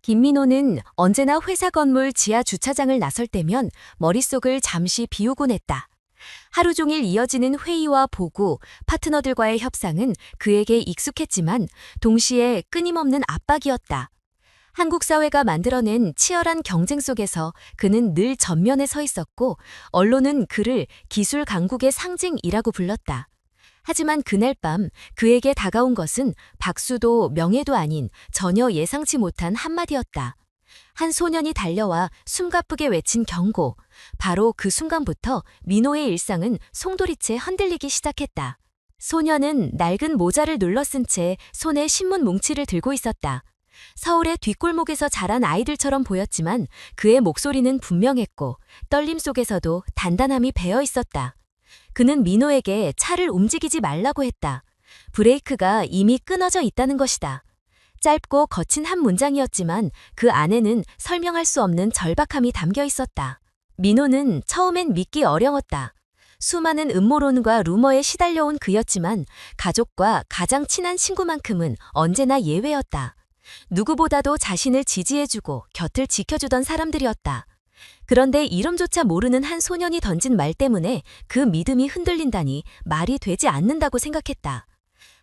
김민호는 언제나 회사 건물 지하 주차장을 나설 때면 머릿속을 잠시 비우곤 했다. 하루 종일 이어지는 회의와 보고, 파트너들과의 협상은 그에게 익숙했지만 동시에 끊임없는 압박이었다. 한국 사회가 만들어낸 치열한 경쟁 속에서 그는 늘 전면에 서 있었고, 언론은 그를 기술 강국의 상징이라고 불렀다. 하지만 그날 밤 그에게 다가온 것은 박수도 명예도 아닌 전혀 예상치 못한 한마디였다. 한 소년이 달려와 숨가쁘게 외친 경고. 바로 그 순간부터 민호의 일상은 송두리째 흔들리기 시작했다. 소년은 낡은 모자를 눌러쓴 채 손에 신문 뭉치를 들고 있었다. 서울의 뒷골목에서 자란 아이들처럼 보였지만 그의 목소리는 분명했고 떨림 속에서도 단단함이 배어 있었다. 그는 민호에게 차를 움직이지 말라고 했다. 브레이크가 이미 끊어져 있다는 것이다. 짧고 거친 한 문장이었지만 그 안에는 설명할 수 없는 절박함이 담겨 있었다. 민호는 처음엔 믿기 어려웠다. 수많은 음모론과 루머에 시달려온 그였지만 가족과 가장 친한 친구만큼은 언제나 예외였다. 누구보다도 자신을 지지해주고 곁을 지켜주던 사람들이었다. 그런데 이름조차 모르는 한 소년이 던진 말 때문에 그 믿음이 흔들린다니 말이 되지 않는다고 생각했다.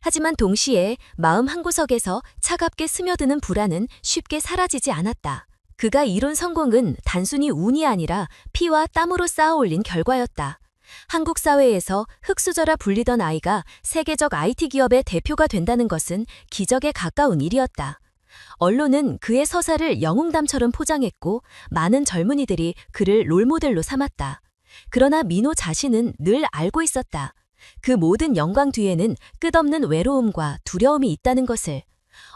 하지만 동시에 마음 한구석에서 차갑게 스며드는 불안은 쉽게 사라지지 않았다. 그가 이룬 성공은 단순히 운이 아니라 피와 땀으로 쌓아올린 결과였다. 한국 사회에서 흙수저라 불리던 아이가 세계적 IT 기업의 대표가 된다는 것은 기적에 가까운 일이었다. 언론은 그의 서사를 영웅담처럼 포장했고 많은 젊은이들이 그를 롤모델로 삼았다. 그러나 민호 자신은 늘 알고 있었다. 그 모든 영광 뒤에는 끝없는 외로움과 두려움이 있다는 것을.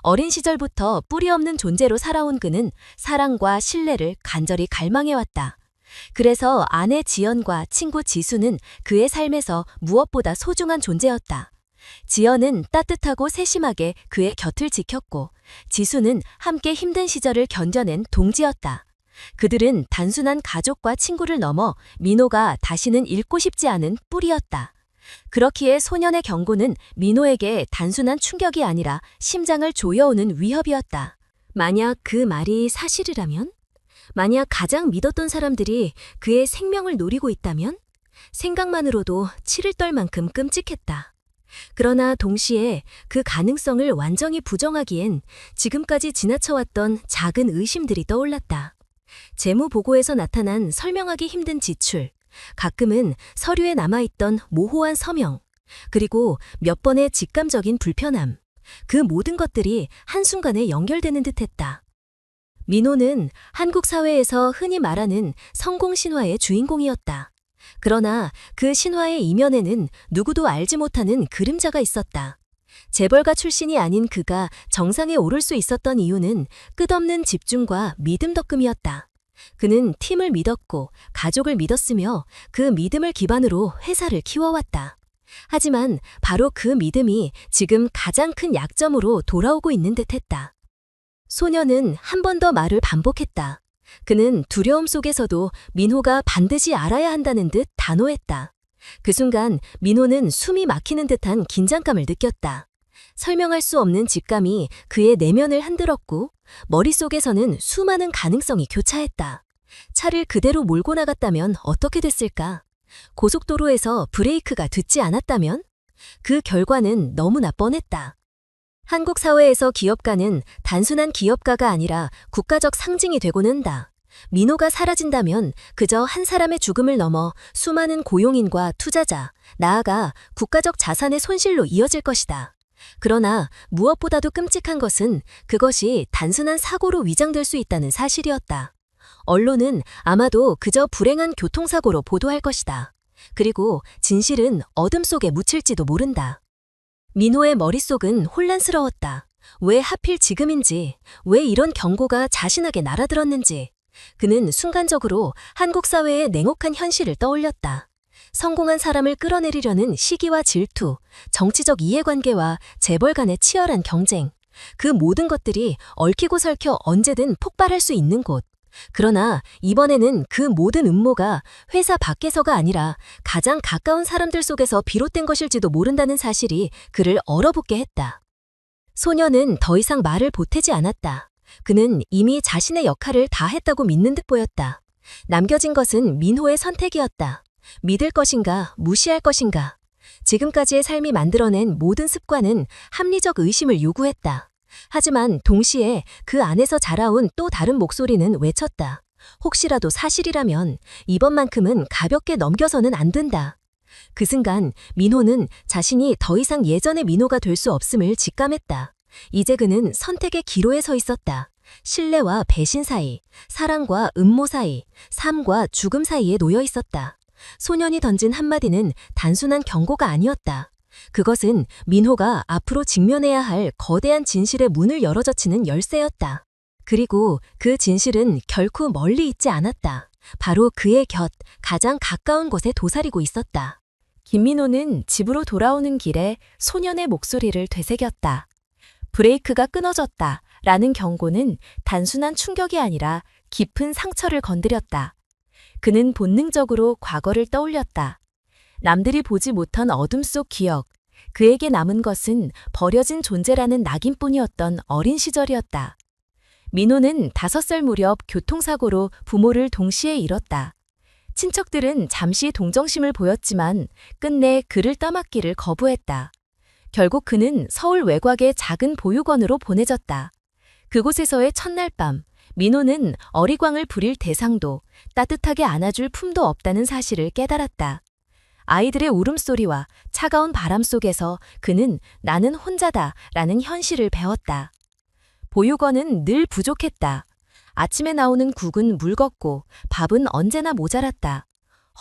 어린 시절부터 뿌리 없는 존재로 살아온 그는 사랑과 신뢰를 간절히 갈망해왔다. 그래서 아내 지연과 친구 지수는 그의 삶에서 무엇보다 소중한 존재였다. 지연은 따뜻하고 세심하게 그의 곁을 지켰고 지수는 함께 힘든 시절을 견뎌낸 동지였다. 그들은 단순한 가족과 친구를 넘어 민호가 다시는 잃고 싶지 않은 뿌리였다. 그렇기에 소년의 경고는 민호에게 단순한 충격이 아니라 심장을 조여오는 위협이었다. 만약 그 말이 사실이라면? 만약 가장 믿었던 사람들이 그의 생명을 노리고 있다면? 생각만으로도 치를 떨 만큼 끔찍했다. 그러나 동시에 그 가능성을 완전히 부정하기엔 지금까지 지나쳐왔던 작은 의심들이 떠올랐다. 재무보고에서 나타난 설명하기 힘든 지출, 가끔은 서류에 남아있던 모호한 서명, 그리고 몇 번의 직감적인 불편함, 그 모든 것들이 한순간에 연결되는 듯했다. 민호는 한국 사회에서 흔히 말하는 성공 신화의 주인공이었다. 그러나 그 신화의 이면에는 누구도 알지 못하는 그림자가 있었다. 재벌가 출신이 아닌 그가 정상에 오를 수 있었던 이유는 끝없는 집중과 믿음 덕분이었다. 그는 팀을 믿었고 가족을 믿었으며 그 믿음을 기반으로 회사를 키워왔다. 하지만 바로 그 믿음이 지금 가장 큰 약점으로 돌아오고 있는 듯했다. 소년은 한 번 더 말을 반복했다. 그는 두려움 속에서도 민호가 반드시 알아야 한다는 듯 단호했다. 그 순간 민호는 숨이 막히는 듯한 긴장감을 느꼈다. 설명할 수 없는 직감이 그의 내면을 흔들었고 머릿속에서는 수많은 가능성이 교차했다. 차를 그대로 몰고 나갔다면 어떻게 됐을까? 고속도로에서 브레이크가 듣지 않았다면? 그 결과는 너무나 뻔했다. 한국 사회에서 기업가는 단순한 기업가가 아니라 국가적 상징이 되고는 한다. 민호가 사라진다면 그저 한 사람의 죽음을 넘어 수많은 고용인과 투자자, 나아가 국가적 자산의 손실로 이어질 것이다. 그러나 무엇보다도 끔찍한 것은 그것이 단순한 사고로 위장될 수 있다는 사실이었다. 언론은 아마도 그저 불행한 교통사고로 보도할 것이다. 그리고 진실은 어둠 속에 묻힐지도 모른다. 민호의 머릿속은 혼란스러웠다. 왜 하필 지금인지, 왜 이런 경고가 자신에게 날아들었는지. 그는 순간적으로 한국 사회의 냉혹한 현실을 떠올렸다. 성공한 사람을 끌어내리려는 시기와 질투, 정치적 이해관계와 재벌 간의 치열한 경쟁. 그 모든 것들이 얽히고 설켜 언제든 폭발할 수 있는 곳. 그러나 이번에는 그 모든 음모가 회사 밖에서가 아니라 가장 가까운 사람들 속에서 비롯된 것일지도 모른다는 사실이 그를 얼어붙게 했다. 소년은 더 이상 말을 보태지 않았다. 그는 이미 자신의 역할을 다 했다고 믿는 듯 보였다. 남겨진 것은 민호의 선택이었다. 믿을 것인가, 무시할 것인가. 지금까지의 삶이 만들어낸 모든 습관은 합리적 의심을 요구했다. 하지만 동시에 그 안에서 자라온 또 다른 목소리는 외쳤다. 혹시라도 사실이라면 이번만큼은 가볍게 넘겨서는 안 된다. 그 순간 민호는 자신이 더 이상 예전의 민호가 될 수 없음을 직감했다. 이제 그는 선택의 기로에 서 있었다. 신뢰와 배신 사이, 사랑과 음모 사이, 삶과 죽음 사이에 놓여 있었다. 소년이 던진 한마디는 단순한 경고가 아니었다. 그것은 민호가 앞으로 직면해야 할 거대한 진실의 문을 열어젖히는 열쇠였다. 그리고 그 진실은 결코 멀리 있지 않았다. 바로 그의 곁, 가장 가까운 곳에 도사리고 있었다. 김민호는 집으로 돌아오는 길에 소년의 목소리를 되새겼다. 브레이크가 끊어졌다 라는 경고는 단순한 충격이 아니라 깊은 상처를 건드렸다. 그는 본능적으로 과거를 떠올렸다. 남들이 보지 못한 어둠 속 기억, 그에게 남은 것은 버려진 존재라는 낙인뿐이었던 어린 시절이었다. 민호는 5살 무렵 교통사고로 부모를 동시에 잃었다. 친척들은 잠시 동정심을 보였지만 끝내 그를 떠맡기를 거부했다. 결국 그는 서울 외곽의 작은 보육원으로 보내졌다. 그곳에서의 첫날 밤, 민호는 어리광을 부릴 대상도 따뜻하게 안아줄 품도 없다는 사실을 깨달았다. 아이들의 울음소리와 차가운 바람 속에서 그는 나는 혼자다 라는 현실을 배웠다. 보육원은 늘 부족했다. 아침에 나오는 국은 묽었고 밥은 언제나 모자랐다.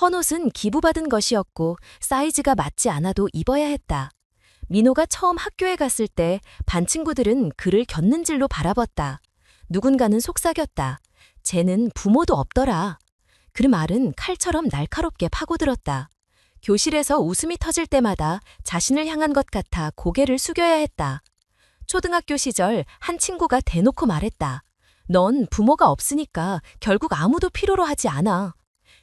헌옷은 기부받은 것이었고 사이즈가 맞지 않아도 입어야 했다. 민호가 처음 학교에 갔을 때 반 친구들은 그를 곁눈질로 바라봤다. 누군가는 속삭였다. 쟤는 부모도 없더라. 그 말은 칼처럼 날카롭게 파고들었다. 교실에서 웃음이 터질 때마다 자신을 향한 것 같아 고개를 숙여야 했다. 초등학교 시절 한 친구가 대놓고 말했다. 넌 부모가 없으니까 결국 아무도 필요로 하지 않아.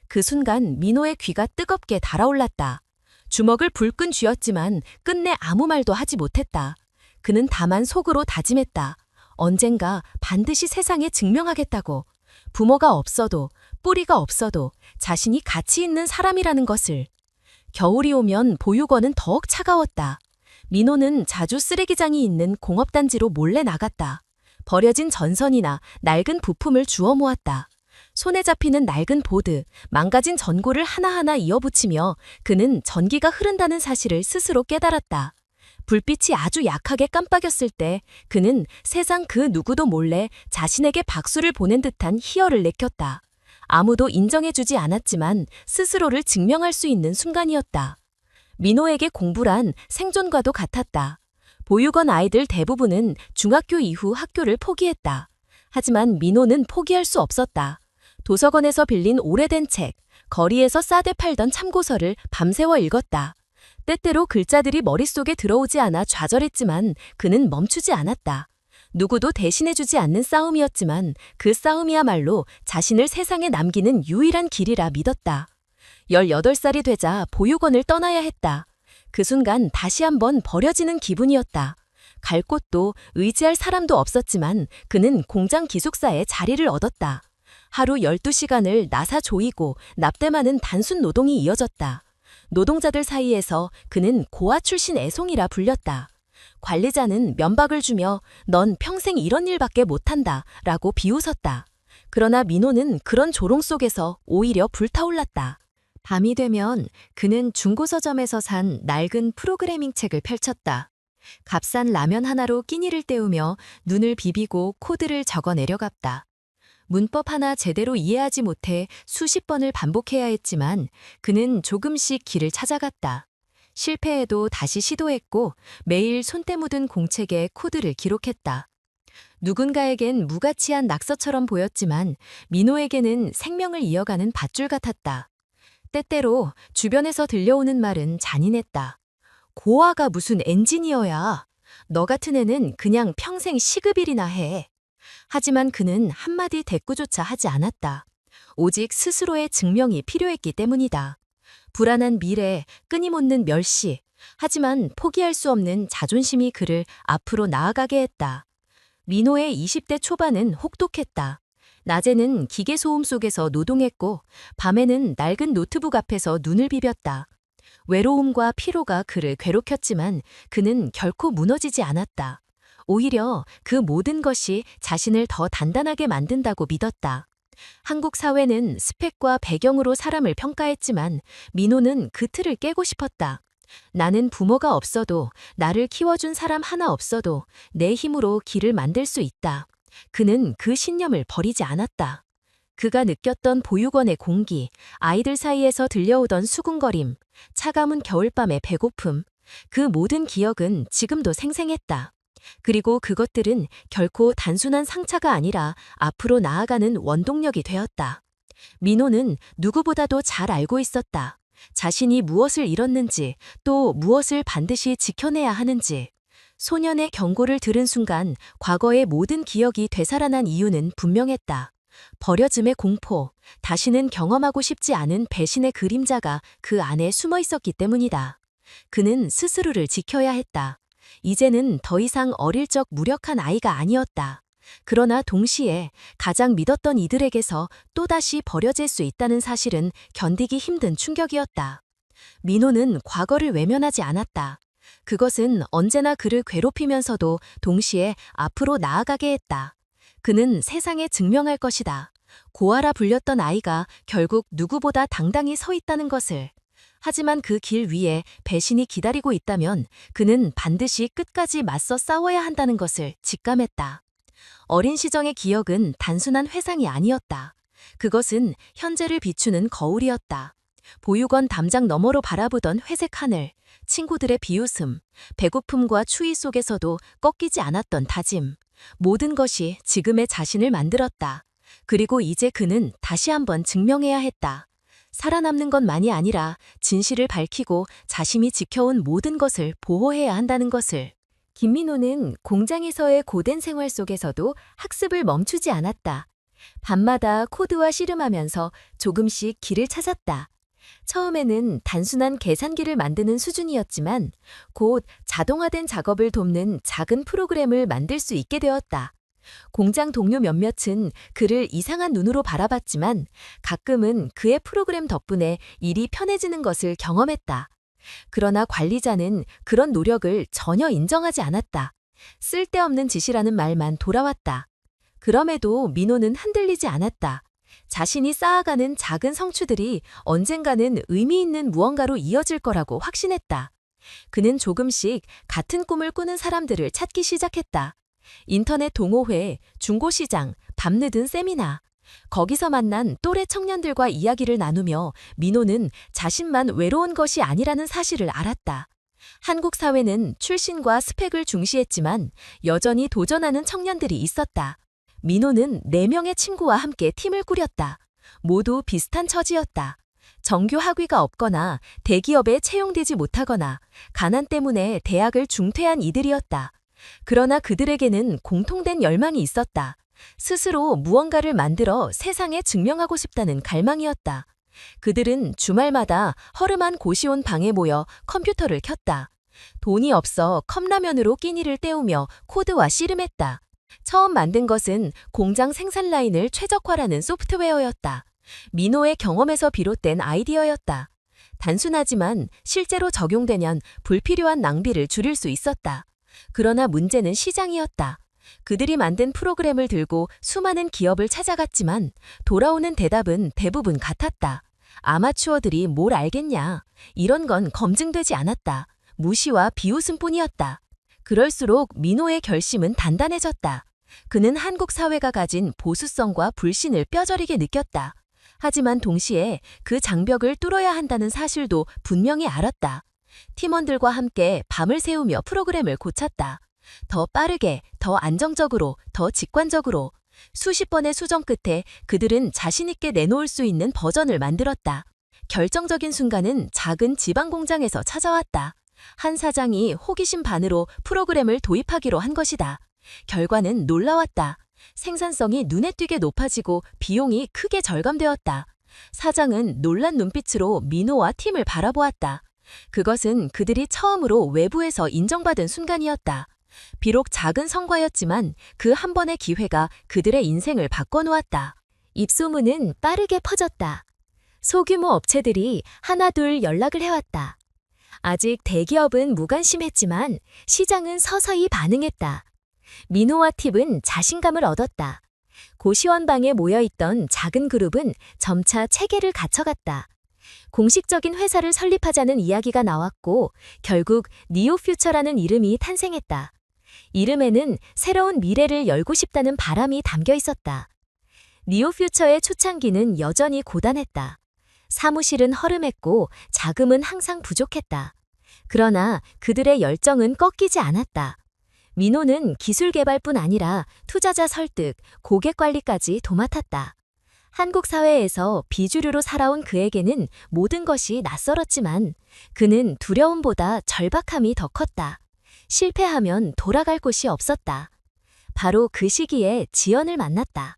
그 순간 민호의 귀가 뜨겁게 달아올랐다. 주먹을 불끈 쥐었지만 끝내 아무 말도 하지 못했다. 그는 다만 속으로 다짐했다. 언젠가 반드시 세상에 증명하겠다고. 부모가 없어도 뿌리가 없어도 자신이 가치 있는 사람이라는 것을. 겨울이 오면 보육원은 더욱 차가웠다. 민호는 자주 쓰레기장이 있는 공업단지로 몰래 나갔다. 버려진 전선이나 낡은 부품을 주워 모았다. 손에 잡히는 낡은 보드, 망가진 전구를 하나하나 이어붙이며 그는 전기가 흐른다는 사실을 스스로 깨달았다. 불빛이 아주 약하게 깜빡였을 때 그는 세상 그 누구도 몰래 자신에게 박수를 보낸 듯한 희열을 느꼈다. 아무도 인정해주지 않았지만 스스로를 증명할 수 있는 순간이었다. 민호에게 공부란 생존과도 같았다. 보육원 아이들 대부분은 중학교 이후 학교를 포기했다. 하지만 민호는 포기할 수 없었다. 도서관에서 빌린 오래된 책, 거리에서 싸대 팔던 참고서를 밤새워 읽었다. 때때로 글자들이 머릿속에 들어오지 않아 좌절했지만 그는 멈추지 않았다. 누구도 대신해주지 않는 싸움이었지만 그 싸움이야말로 자신을 세상에 남기는 유일한 길이라 믿었다. 18살이 되자 보육원을 떠나야 했다. 그 순간 다시 한번 버려지는 기분이었다. 갈 곳도 의지할 사람도 없었지만 그는 공장 기숙사에 자리를 얻었다. 하루 12시간을 나사 조이고 납땜하는 단순 노동이 이어졌다. 노동자들 사이에서 그는 고아 출신 애송이라 불렸다. 관리자는 면박을 주며 넌 평생 이런 일밖에 못한다 라고 비웃었다. 그러나 민호는 그런 조롱 속에서 오히려 불타올랐다. 밤이 되면 그는 중고서점에서 산 낡은 프로그래밍 책을 펼쳤다. 값싼 라면 하나로 끼니를 때우며 눈을 비비고 코드를 적어 내려갔다. 문법 하나 제대로 이해하지 못해 수십 번을 반복해야 했지만 그는 조금씩 길을 찾아갔다. 실패해도 다시 시도했고 매일 손때 묻은 공책에 코드를 기록했다. 누군가에겐 무가치한 낙서처럼 보였지만 민호에게는 생명을 이어가는 밧줄 같았다. 때때로 주변에서 들려오는 말은 잔인했다. 고아가 무슨 엔지니어야. 너 같은 애는 그냥 평생 시급일이나 해. 하지만 그는 한마디 대꾸조차 하지 않았다. 오직 스스로의 증명이 필요했기 때문이다. 불안한 미래, 끊임없는 멸시, 하지만 포기할 수 없는 자존심이 그를 앞으로 나아가게 했다. 민호의 20대 초반은 혹독했다. 낮에는 기계 소음 속에서 노동했고 밤에는 낡은 노트북 앞에서 눈을 비볐다. 외로움과 피로가 그를 괴롭혔지만 그는 결코 무너지지 않았다. 오히려 그 모든 것이 자신을 더 단단하게 만든다고 믿었다. 한국 사회는 스펙과 배경으로 사람을 평가했지만 민호는 그 틀을 깨고 싶었다. 나는 부모가 없어도, 나를 키워준 사람 하나 없어도 내 힘으로 길을 만들 수 있다. 그는 그 신념을 버리지 않았다. 그가 느꼈던 보육원의 공기, 아이들 사이에서 들려오던 수군거림, 차가운 겨울밤의 배고픔, 그 모든 기억은 지금도 생생했다. 그리고 그것들은 결코 단순한 상처가 아니라 앞으로 나아가는 원동력이 되었다. 민호는 누구보다도 잘 알고 있었다. 자신이 무엇을 잃었는지, 또 무엇을 반드시 지켜내야 하는지. 소년의 경고를 들은 순간 과거의 모든 기억이 되살아난 이유는 분명했다. 버려짐의 공포, 다시는 경험하고 싶지 않은 배신의 그림자가 그 안에 숨어 있었기 때문이다. 그는 스스로를 지켜야 했다. 이제는 더 이상 어릴 적 무력한 아이가 아니었다. 그러나 동시에 가장 믿었던 이들에게서 또다시 버려질 수 있다는 사실은 견디기 힘든 충격이었다. 민호는 과거를 외면하지 않았다. 그것은 언제나 그를 괴롭히면서도 동시에 앞으로 나아가게 했다. 그는 세상에 증명할 것이다. 고아라 불렸던 아이가 결국 누구보다 당당히 서 있다는 것을. 하지만 그 길 위에 배신이 기다리고 있다면 그는 반드시 끝까지 맞서 싸워야 한다는 것을 직감했다. 어린 시정의 기억은 단순한 회상이 아니었다. 그것은 현재를 비추는 거울이었다. 보육원 담장 너머로 바라보던 회색 하늘, 친구들의 비웃음, 배고픔과 추위 속에서도 꺾이지 않았던 다짐. 모든 것이 지금의 자신을 만들었다. 그리고 이제 그는 다시 한번 증명해야 했다. 살아남는 것만이 아니라 진실을 밝히고 자신이 지켜온 모든 것을 보호해야 한다는 것을. 김민호는 공장에서의 고된 생활 속에서도 학습을 멈추지 않았다. 밤마다 코드와 씨름하면서 조금씩 길을 찾았다. 처음에는 단순한 계산기를 만드는 수준이었지만 곧 자동화된 작업을 돕는 작은 프로그램을 만들 수 있게 되었다. 공장 동료 몇몇은 그를 이상한 눈으로 바라봤지만 가끔은 그의 프로그램 덕분에 일이 편해지는 것을 경험했다. 그러나 관리자는 그런 노력을 전혀 인정하지 않았다. 쓸데없는 짓이라는 말만 돌아왔다. 그럼에도 민호는 흔들리지 않았다. 자신이 쌓아가는 작은 성취들이 언젠가는 의미 있는 무언가로 이어질 거라고 확신했다. 그는 조금씩 같은 꿈을 꾸는 사람들을 찾기 시작했다. 인터넷 동호회, 중고시장, 밤늦은 세미나. 거기서 만난 또래 청년들과 이야기를 나누며 민호는 자신만 외로운 것이 아니라는 사실을 알았다. 한국 사회는 출신과 스펙을 중시했지만 여전히 도전하는 청년들이 있었다. 민호는 4명의 친구와 함께 팀을 꾸렸다. 모두 비슷한 처지였다. 정규 학위가 없거나 대기업에 채용되지 못하거나 가난 때문에 대학을 중퇴한 이들이었다. 그러나 그들에게는 공통된 열망이 있었다. 스스로 무언가를 만들어 세상에 증명하고 싶다는 갈망이었다. 그들은 주말마다 허름한 고시원 방에 모여 컴퓨터를 켰다. 돈이 없어 컵라면으로 끼니를 때우며 코드와 씨름했다. 처음 만든 것은 공장 생산 라인을 최적화라는 소프트웨어였다. 민호의 경험에서 비롯된 아이디어였다. 단순하지만 실제로 적용되면 불필요한 낭비를 줄일 수 있었다. 그러나 문제는 시장이었다. 그들이 만든 프로그램을 들고 수많은 기업을 찾아갔지만 돌아오는 대답은 대부분 같았다. 아마추어들이 뭘 알겠냐. 이런 건 검증되지 않았다. 무시와 비웃음뿐이었다. 그럴수록 민호의 결심은 단단해졌다. 그는 한국 사회가 가진 보수성과 불신을 뼈저리게 느꼈다. 하지만 동시에 그 장벽을 뚫어야 한다는 사실도 분명히 알았다. 팀원들과 함께 밤을 새우며 프로그램을 고쳤다. 더 빠르게, 더 안정적으로, 더 직관적으로. 수십 번의 수정 끝에 그들은 자신 있게 내놓을 수 있는 버전을 만들었다. 결정적인 순간은 작은 지방 공장에서 찾아왔다. 한 사장이 호기심 반으로 프로그램을 도입하기로 한 것이다. 결과는 놀라웠다. 생산성이 눈에 띄게 높아지고 비용이 크게 절감되었다. 사장은 놀란 눈빛으로 민호와 팀을 바라보았다. 그것은 그들이 처음으로 외부에서 인정받은 순간이었다. 비록 작은 성과였지만 그 한 번의 기회가 그들의 인생을 바꿔놓았다. 입소문은 빠르게 퍼졌다. 소규모 업체들이 하나둘 연락을 해왔다. 아직 대기업은 무관심했지만 시장은 서서히 반응했다. 민호와 팁은 자신감을 얻었다. 고시원방에 모여있던 작은 그룹은 점차 체계를 갖춰갔다. 공식적인 회사를 설립하자는 이야기가 나왔고 결국 니오퓨처라는 이름이 탄생했다. 이름에는 새로운 미래를 열고 싶다는 바람이 담겨 있었다. 니오퓨처의 초창기는 여전히 고단했다. 사무실은 허름했고 자금은 항상 부족했다. 그러나 그들의 열정은 꺾이지 않았다. 민호는 기술 개발뿐 아니라 투자자 설득, 고객 관리까지 도맡았다. 한국 사회에서 비주류로 살아온 그에게는 모든 것이 낯설었지만 그는 두려움보다 절박함이 더 컸다. 실패하면 돌아갈 곳이 없었다. 바로 그 시기에 지연을 만났다.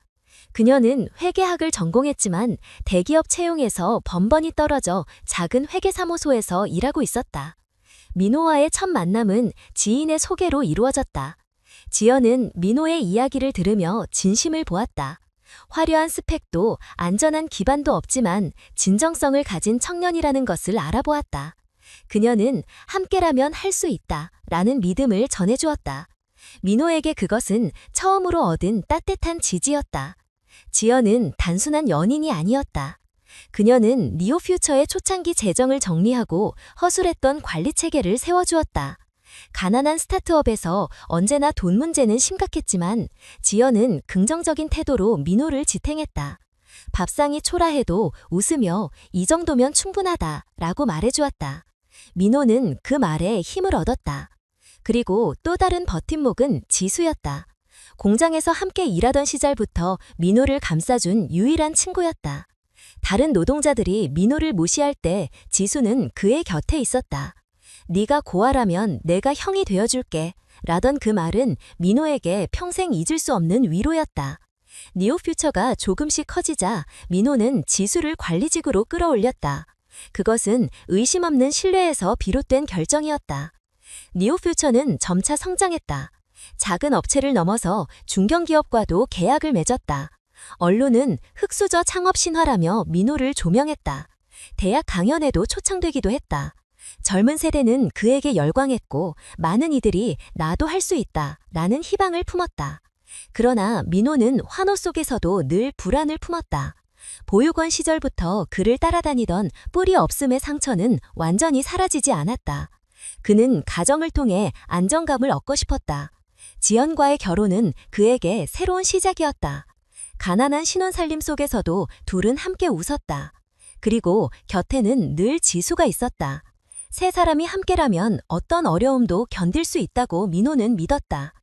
그녀는 회계학을 전공했지만 대기업 채용에서 번번이 떨어져 작은 회계사무소에서 일하고 있었다. 민호와의 첫 만남은 지인의 소개로 이루어졌다. 지연은 민호의 이야기를 들으며 진심을 보았다. 화려한 스펙도 안전한 기반도 없지만 진정성을 가진 청년이라는 것을 알아보았다. 그녀는 함께라면 할 수 있다 라는 믿음을 전해주었다. 민호에게 그것은 처음으로 얻은 따뜻한 지지였다. 지연은 단순한 연인이 아니었다. 그녀는 니오퓨처의 초창기 재정을 정리하고 허술했던 관리 체계를 세워주었다. 가난한 스타트업에서 언제나 돈 문제는 심각했지만 지연은 긍정적인 태도로 민호를 지탱했다. 밥상이 초라해도 웃으며 이 정도면 충분하다 라고 말해주었다. 민호는 그 말에 힘을 얻었다. 그리고 또 다른 버팀목은 지수였다. 공장에서 함께 일하던 시절부터 민호를 감싸준 유일한 친구였다. 다른 노동자들이 민호를 무시할 때 지수는 그의 곁에 있었다. 네가 고아라면 내가 형이 되어줄게 라던 그 말은 민호에게 평생 잊을 수 없는 위로였다. 니오퓨처가 조금씩 커지자 민호는 지수를 관리직으로 끌어올렸다. 그것은 의심 없는 신뢰에서 비롯된 결정이었다. 니오퓨처는 점차 성장했다. 작은 업체를 넘어서 중견기업과도 계약을 맺었다. 언론은 흑수저 창업 신화라며 민호를 조명했다. 대학 강연에도 초청되기도 했다. 젊은 세대는 그에게 열광했고 많은 이들이 나도 할 수 있다 라는 희망을 품었다. 그러나 민호는 환호 속에서도 늘 불안을 품었다. 보육원 시절부터 그를 따라다니던 뿌리 없음의 상처는 완전히 사라지지 않았다. 그는 가정을 통해 안정감을 얻고 싶었다. 지연과의 결혼은 그에게 새로운 시작이었다. 가난한 신혼살림 속에서도 둘은 함께 웃었다. 그리고 곁에는 늘 지수가 있었다. 세 사람이 함께라면 어떤 어려움도 견딜 수 있다고 민호는 믿었다.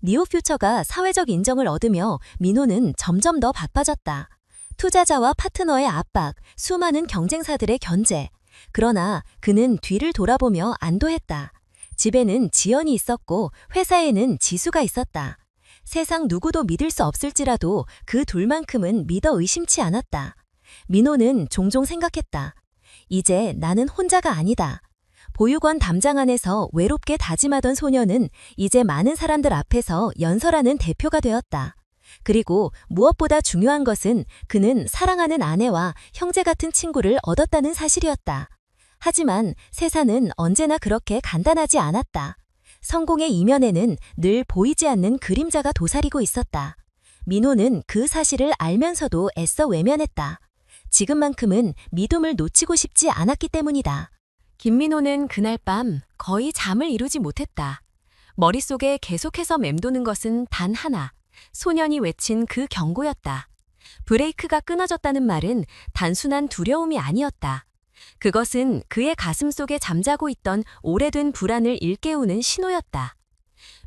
니오퓨처가 사회적 인정을 얻으며 민호는 점점 더 바빠졌다. 투자자와 파트너의 압박, 수많은 경쟁사들의 견제. 그러나 그는 뒤를 돌아보며 안도했다. 집에는 지연이 있었고 회사에는 지수가 있었다. 세상 누구도 믿을 수 없을지라도 그 둘만큼은 믿어 의심치 않았다. 민호는 종종 생각했다. 이제 나는 혼자가 아니다. 보육원 담장 안에서 외롭게 다짐하던 소녀는 이제 많은 사람들 앞에서 연설하는 대표가 되었다. 그리고 무엇보다 중요한 것은 그는 사랑하는 아내와 형제 같은 친구를 얻었다는 사실이었다. 하지만 세상은 언제나 그렇게 간단하지 않았다. 성공의 이면에는 늘 보이지 않는 그림자가 도사리고 있었다. 민호는 그 사실을 알면서도 애써 외면했다. 지금만큼은 믿음을 놓치고 싶지 않았기 때문이다. 김민호는 그날 밤 거의 잠을 이루지 못했다. 머릿속에 계속해서 맴도는 것은 단 하나, 소년이 외친 그 경고였다. 브레이크가 끊어졌다는 말은 단순한 두려움이 아니었다. 그것은 그의 가슴 속에 잠자고 있던 오래된 불안을 일깨우는 신호였다.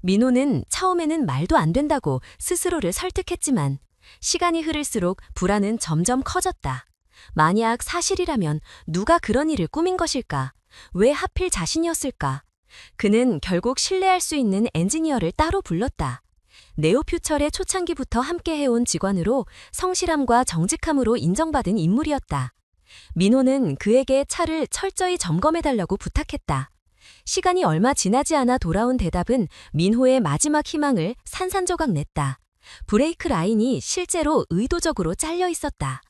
민호는 처음에는 말도 안 된다고 스스로를 설득했지만 시간이 흐를수록 불안은 점점 커졌다. 만약 사실이라면 누가 그런 일을 꾸민 것일까? 왜 하필 자신이었을까? 그는 결국 신뢰할 수 있는 엔지니어를 따로 불렀다. 네오퓨처의 초창기부터 함께 해온 직원으로 성실함과 정직함으로 인정받은 인물이었다. 민호는 그에게 차를 철저히 점검해달라고 부탁했다. 시간이 얼마 지나지 않아 돌아온 대답은 민호의 마지막 희망을 산산조각 냈다. 브레이크 라인이 실제로 의도적으로 잘려 있었다.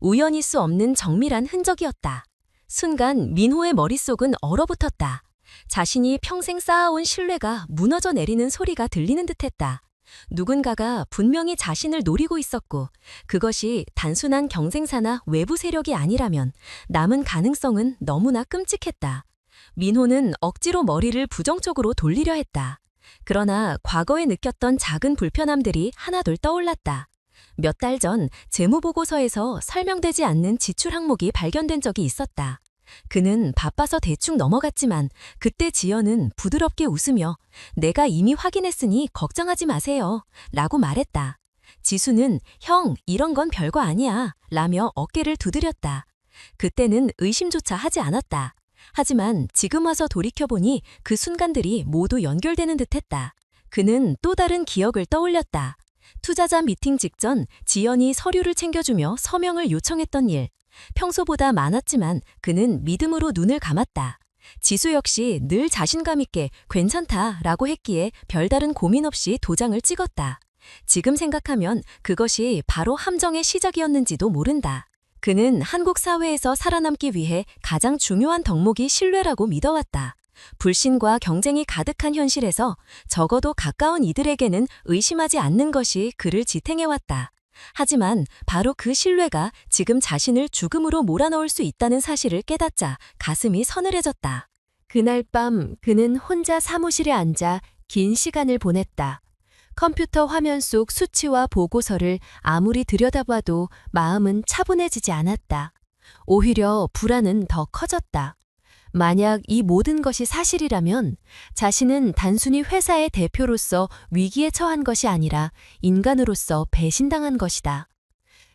우연일 수 없는 정밀한 흔적이었다. 순간 민호의 머릿속은 얼어붙었다. 자신이 평생 쌓아온 신뢰가 무너져 내리는 소리가 들리는 듯했다. 누군가가 분명히 자신을 노리고 있었고 그것이 단순한 경쟁사나 외부 세력이 아니라면 남은 가능성은 너무나 끔찍했다. 민호는 억지로 머리를 부정적으로 돌리려 했다. 그러나 과거에 느꼈던 작은 불편함들이 하나둘 떠올랐다. 몇 달 전 재무보고서에서 설명되지 않는 지출 항목이 발견된 적이 있었다. 그는 바빠서 대충 넘어갔지만 그때 지연은 부드럽게 웃으며 내가 이미 확인했으니 걱정하지 마세요 라고 말했다. 지수는 형, 이런 건 별거 아니야 라며 어깨를 두드렸다. 그때는 의심조차 하지 않았다. 하지만 지금 와서 돌이켜보니 그 순간들이 모두 연결되는 듯했다. 그는 또 다른 기억을 떠올렸다. 투자자 미팅 직전 지연이 서류를 챙겨주며 서명을 요청했던 일. 평소보다 많았지만 그는 믿음으로 눈을 감았다. 지수 역시 늘 자신감 있게 괜찮다라고 했기에 별다른 고민 없이 도장을 찍었다. 지금 생각하면 그것이 바로 함정의 시작이었는지도 모른다. 그는 한국 사회에서 살아남기 위해 가장 중요한 덕목이 신뢰라고 믿어왔다. 불신과 경쟁이 가득한 현실에서 적어도 가까운 이들에게는 의심하지 않는 것이 그를 지탱해왔다. 하지만 바로 그 신뢰가 지금 자신을 죽음으로 몰아넣을 수 있다는 사실을 깨닫자 가슴이 서늘해졌다. 그날 밤 그는 혼자 사무실에 앉아 긴 시간을 보냈다. 컴퓨터 화면 속 수치와 보고서를 아무리 들여다봐도 마음은 차분해지지 않았다. 오히려 불안은 더 커졌다. 만약 이 모든 것이 사실이라면 자신은 단순히 회사의 대표로서 위기에 처한 것이 아니라 인간으로서 배신당한 것이다.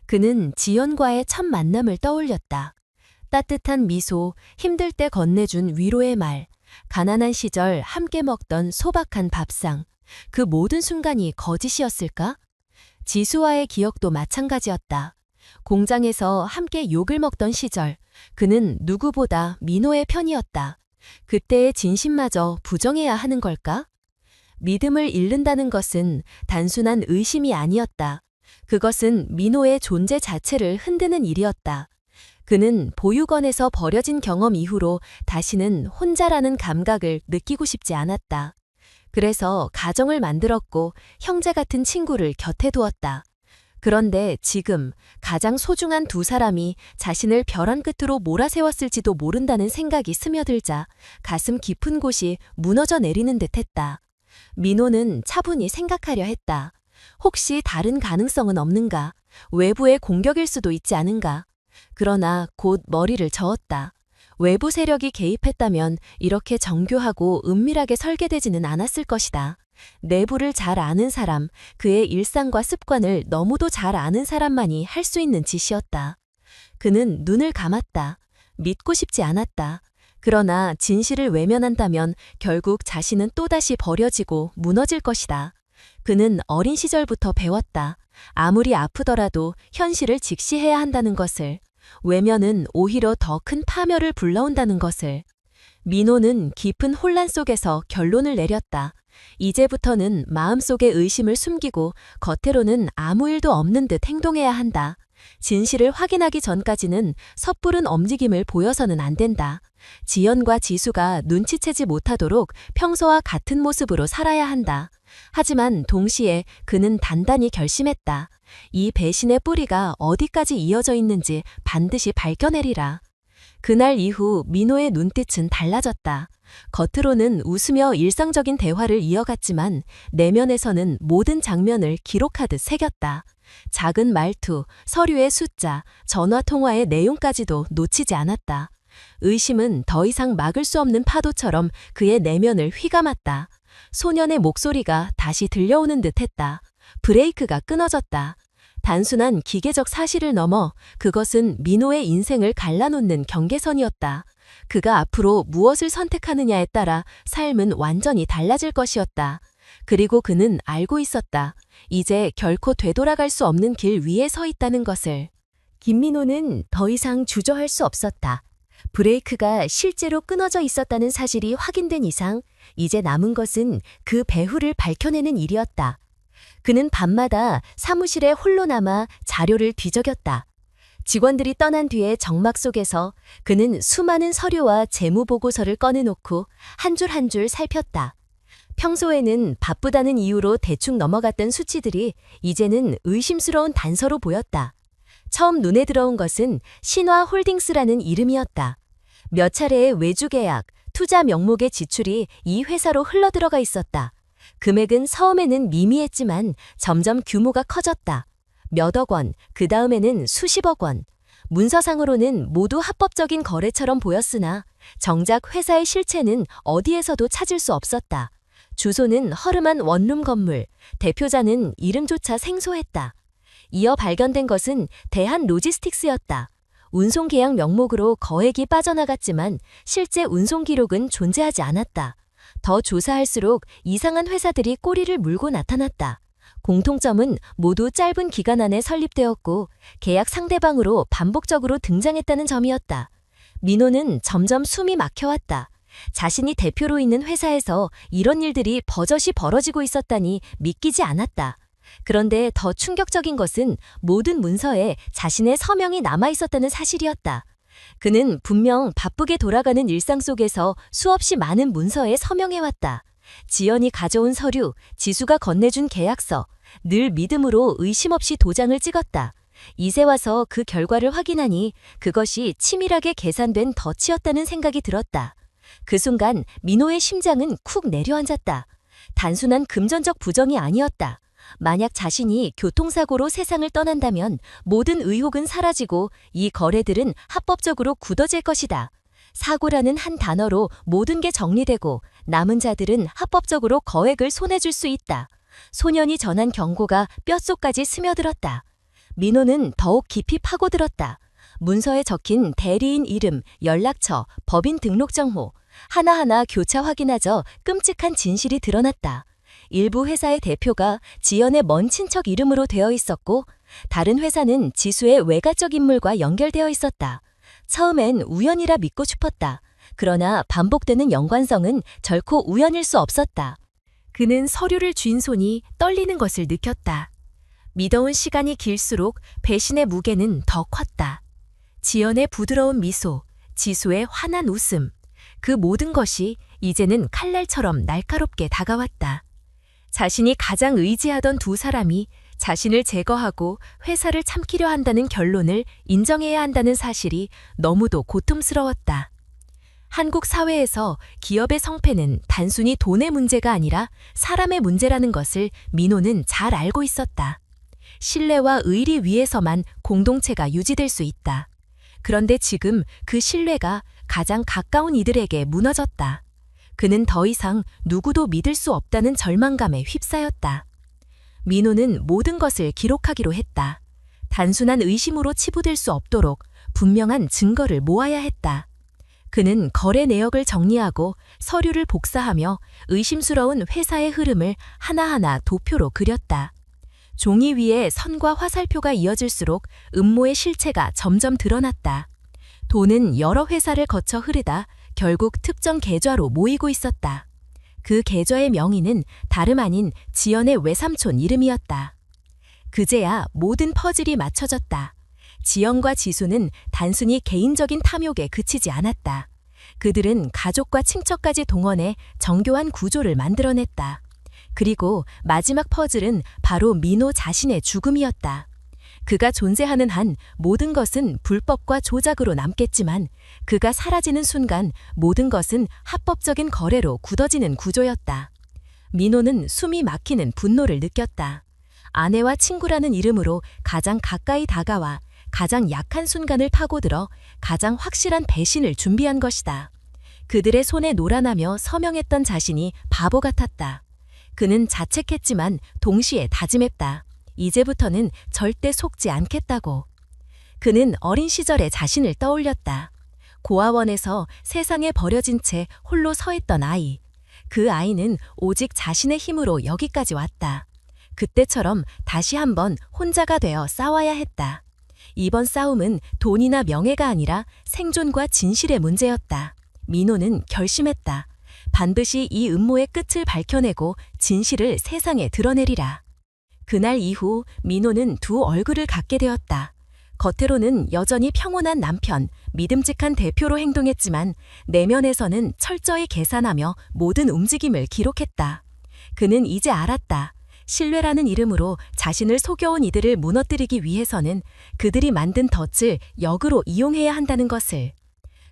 그는 지연과의 첫 만남을 떠올렸다. 따뜻한 미소, 힘들 때 건네준 위로의 말, 가난한 시절 함께 먹던 소박한 밥상, 그 모든 순간이 거짓이었을까? 지수와의 기억도 마찬가지였다. 공장에서 함께 욕을 먹던 시절, 그는 누구보다 민호의 편이었다. 그때의 진심마저 부정해야 하는 걸까? 믿음을 잃는다는 것은 단순한 의심이 아니었다. 그것은 민호의 존재 자체를 흔드는 일이었다. 그는 보육원에서 버려진 경험 이후로 다시는 혼자라는 감각을 느끼고 싶지 않았다. 그래서 가정을 만들었고 형제 같은 친구를 곁에 두었다. 그런데 지금 가장 소중한 두 사람이 자신을 벼랑 끝으로 몰아세웠을지도 모른다는 생각이 스며들자 가슴 깊은 곳이 무너져 내리는 듯했다. 민호는 차분히 생각하려 했다. 혹시 다른 가능성은 없는가? 외부의 공격일 수도 있지 않은가? 그러나 곧 머리를 저었다. 외부 세력이 개입했다면 이렇게 정교하고 은밀하게 설계되지는 않았을 것이다. 내부를 잘 아는 사람, 그의 일상과 습관을 너무도 잘 아는 사람만이 할 수 있는 짓이었다. 그는 눈을 감았다. 믿고 싶지 않았다. 그러나 진실을 외면한다면 결국 자신은 또다시 버려지고 무너질 것이다. 그는 어린 시절부터 배웠다. 아무리 아프더라도 현실을 직시해야 한다는 것을. 외면은 오히려 더 큰 파멸을 불러온다는 것을. 민호는 깊은 혼란 속에서 결론을 내렸다. 이제부터는 마음속의 의심을 숨기고 겉으로는 아무 일도 없는 듯 행동해야 한다. 진실을 확인하기 전까지는 섣부른 움직임을 보여서는 안 된다. 지연과 지수가 눈치채지 못하도록 평소와 같은 모습으로 살아야 한다. 하지만 동시에 그는 단단히 결심했다. 이 배신의 뿌리가 어디까지 이어져 있는지 반드시 밝혀내리라. 그날 이후 민호의 눈빛은 달라졌다. 겉으로는 웃으며 일상적인 대화를 이어갔지만 내면에서는 모든 장면을 기록하듯 새겼다. 작은 말투, 서류의 숫자, 전화통화의 내용까지도 놓치지 않았다. 의심은 더 이상 막을 수 없는 파도처럼 그의 내면을 휘감았다. 소년의 목소리가 다시 들려오는 듯했다. 브레이크가 끊어졌다. 단순한 기계적 사실을 넘어 그것은 민호의 인생을 갈라놓는 경계선이었다. 그가 앞으로 무엇을 선택하느냐에 따라 삶은 완전히 달라질 것이었다. 그리고 그는 알고 있었다. 이제 결코 되돌아갈 수 없는 길 위에 서 있다는 것을. 김민호는 더 이상 주저할 수 없었다. 브레이크가 실제로 끊어져 있었다는 사실이 확인된 이상 이제 남은 것은 그 배후를 밝혀내는 일이었다. 그는 밤마다 사무실에 홀로 남아 자료를 뒤적였다. 직원들이 떠난 뒤에 정막 속에서 그는 수많은 서류와 재무보고서를 꺼내놓고 한 줄 한 줄 살폈다. 평소에는 바쁘다는 이유로 대충 넘어갔던 수치들이 이제는 의심스러운 단서로 보였다. 처음 눈에 들어온 것은 신화홀딩스라는 이름이었다. 몇 차례의 외주 계약, 투자 명목의 지출이 이 회사로 흘러들어가 있었다. 금액은 처음에는 미미했지만 점점 규모가 커졌다. 몇억 원, 그 다음에는 수십억 원. 문서상으로는 모두 합법적인 거래처럼 보였으나 정작 회사의 실체는 어디에서도 찾을 수 없었다. 주소는 허름한 원룸 건물, 대표자는 이름조차 생소했다. 이어 발견된 것은 대한로지스틱스였다. 운송 계약 명목으로 거액이 빠져나갔지만 실제 운송 기록은 존재하지 않았다. 더 조사할수록 이상한 회사들이 꼬리를 물고 나타났다. 공통점은 모두 짧은 기간 안에 설립되었고 계약 상대방으로 반복적으로 등장했다는 점이었다. 민호는 점점 숨이 막혀왔다. 자신이 대표로 있는 회사에서 이런 일들이 버젓이 벌어지고 있었다니 믿기지 않았다. 그런데 더 충격적인 것은 모든 문서에 자신의 서명이 남아있었다는 사실이었다. 그는 분명 바쁘게 돌아가는 일상 속에서 수없이 많은 문서에 서명해왔다. 지연이 가져온 서류, 지수가 건네준 계약서, 늘 믿음으로 의심 없이 도장을 찍었다. 이제 와서 그 결과를 확인하니 그것이 치밀하게 계산된 덫이었다는 생각이 들었다. 그 순간 민호의 심장은 쿡 내려앉았다. 단순한 금전적 부정이 아니었다. 만약 자신이 교통사고로 세상을 떠난다면 모든 의혹은 사라지고 이 거래들은 합법적으로 굳어질 것이다. 사고라는 한 단어로 모든 게 정리되고 남은 자들은 합법적으로 거액을 손해줄 수 있다. 소년이 전한 경고가 뼛속까지 스며들었다. 민호는 더욱 깊이 파고들었다. 문서에 적힌 대리인 이름, 연락처, 법인 등록정보, 하나하나 교차 확인하자 끔찍한 진실이 드러났다. 일부 회사의 대표가 지연의 먼 친척 이름으로 되어 있었고 다른 회사는 지수의 외가적 인물과 연결되어 있었다. 처음엔 우연이라 믿고 싶었다. 그러나 반복되는 연관성은 결코 우연일 수 없었다. 그는 서류를 쥔 손이 떨리는 것을 느꼈다. 믿어온 시간이 길수록 배신의 무게는 더 컸다. 지연의 부드러운 미소, 지수의 환한 웃음, 그 모든 것이 이제는 칼날처럼 날카롭게 다가왔다. 자신이 가장 의지하던 두 사람이 자신을 제거하고 회사를 참기려 한다는 결론을 인정해야 한다는 사실이 너무도 고통스러웠다. 한국 사회에서 기업의 성패는 단순히 돈의 문제가 아니라 사람의 문제라는 것을 민호는 잘 알고 있었다. 신뢰와 의리 위에서만 공동체가 유지될 수 있다. 그런데 지금 그 신뢰가 가장 가까운 이들에게 무너졌다. 그는 더 이상 누구도 믿을 수 없다는 절망감에 휩싸였다. 민호는 모든 것을 기록하기로 했다. 단순한 의심으로 치부될 수 없도록 분명한 증거를 모아야 했다. 그는 거래 내역을 정리하고 서류를 복사하며 의심스러운 회사의 흐름을 하나하나 도표로 그렸다. 종이 위에 선과 화살표가 이어질수록 음모의 실체가 점점 드러났다. 돈은 여러 회사를 거쳐 흐르다 결국 특정 계좌로 모이고 있었다. 그 계좌의 명의는 다름 아닌 지연의 외삼촌 이름이었다. 그제야 모든 퍼즐이 맞춰졌다. 지연과 지수는 단순히 개인적인 탐욕에 그치지 않았다. 그들은 가족과 친척까지 동원해 정교한 구조를 만들어냈다. 그리고 마지막 퍼즐은 바로 민호 자신의 죽음이었다. 그가 존재하는 한 모든 것은 불법과 조작으로 남겠지만 그가 사라지는 순간 모든 것은 합법적인 거래로 굳어지는 구조였다. 민호는 숨이 막히는 분노를 느꼈다. 아내와 친구라는 이름으로 가장 가까이 다가와 가장 약한 순간을 파고들어 가장 확실한 배신을 준비한 것이다. 그들의 손에 놀아나며 서명했던 자신이 바보 같았다. 그는 자책했지만 동시에 다짐했다. 이제부터는 절대 속지 않겠다고. 그는 어린 시절의 자신을 떠올렸다. 고아원에서 세상에 버려진 채 홀로 서 있던 아이. 그 아이는 오직 자신의 힘으로 여기까지 왔다. 그때처럼 다시 한번 혼자가 되어 싸워야 했다. 이번 싸움은 돈이나 명예가 아니라 생존과 진실의 문제였다. 민호는 결심했다. 반드시 이 음모의 끝을 밝혀내고 진실을 세상에 드러내리라. 그날 이후 민호는 두 얼굴을 갖게 되었다. 겉으로는 여전히 평온한 남편, 믿음직한 대표로 행동했지만 내면에서는 철저히 계산하며 모든 움직임을 기록했다. 그는 이제 알았다. 신뢰라는 이름으로 자신을 속여온 이들을 무너뜨리기 위해서는 그들이 만든 덫을 역으로 이용해야 한다는 것을.